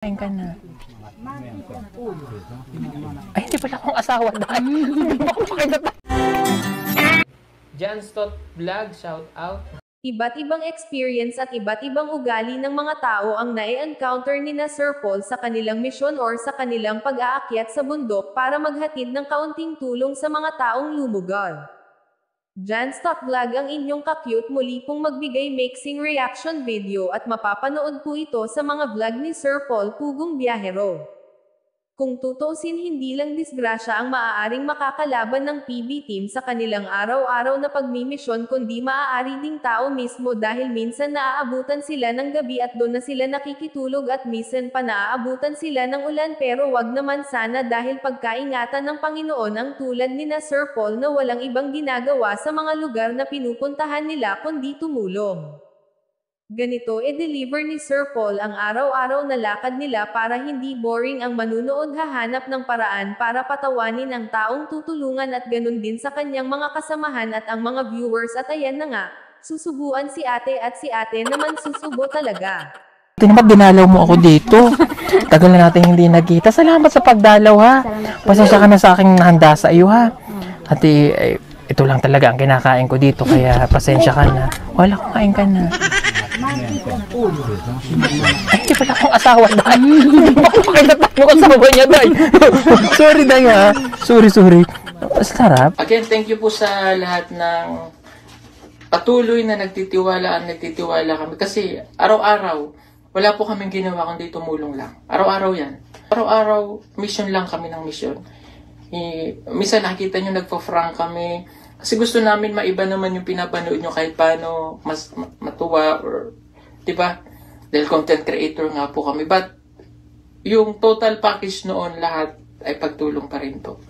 Kain ka na. Ay, hindi pala akong asawa dahil. Hindi mo ako makikita. Janstot Vlog, shout out. Iba't ibang experience at iba't ibang ugali ng mga tao ang nai-encounter ni na Sir Paul sa kanilang misyon or sa kanilang pag-aakyat sa bundok para maghatid ng kaunting tulong sa mga taong lumugar. Janstot Vlog ang inyong ka-cute, muli pong magbigay mixing reaction video at mapapanood po ito sa mga vlog ni Sir Paul Pugong Biyahero. Kung tutuusin, hindi lang disgrasya ang maaaring makakalaban ng PB team sa kanilang araw-araw na pagmimisyon, kundi maaari ding tao mismo dahil minsan naaabutan sila ng gabi at doon na sila nakikitulog at minsan pa naaabutan sila ng ulan, pero wag naman sana dahil pagkaingatan ng Panginoon ang tulad ni na Sir Paul na walang ibang ginagawa sa mga lugar na pinupuntahan nila kundi tumulong. Ganito deliver ni Sir Paul ang araw-araw na lakad nila para hindi boring ang manunood, hahanap ng paraan para patawanin ang taong tutulungan at ganun din sa kanyang mga kasamahan at ang mga viewers. At ayan na nga, susubuan si ate at si ate naman susubo talaga. Ito naman, dinalaw mo ako dito. Tagal na natin hindi nagkita. Salamat sa pagdalaw ha. Pasensya ka na sa aking nahanda sa iyo ha. At ito lang talaga ang kinakain ko dito, kaya pasensya ka na. Wala, kumain ka na. Ay, hindi pala akong asawa dahil. Hindi mo ako makikita yung asawa niya dahil. Sorry dahil ha. Sorry. Sarap. Again, thank you po sa lahat ng patuloy na nagtitiwala kami. Kasi araw-araw, wala po kaming ginawa kundi tumulong lang. Araw-araw yan. Araw-araw, mission lang kami ng mission. Minsan nakikita nyo, nagpa-frank kami. Kasi gusto namin maiba naman yung pinapanood nyo kahit paano mas matuwa or, diba? Dahil content creator nga po kami. But, yung total package noon, lahat ay pagtulong pa rin po.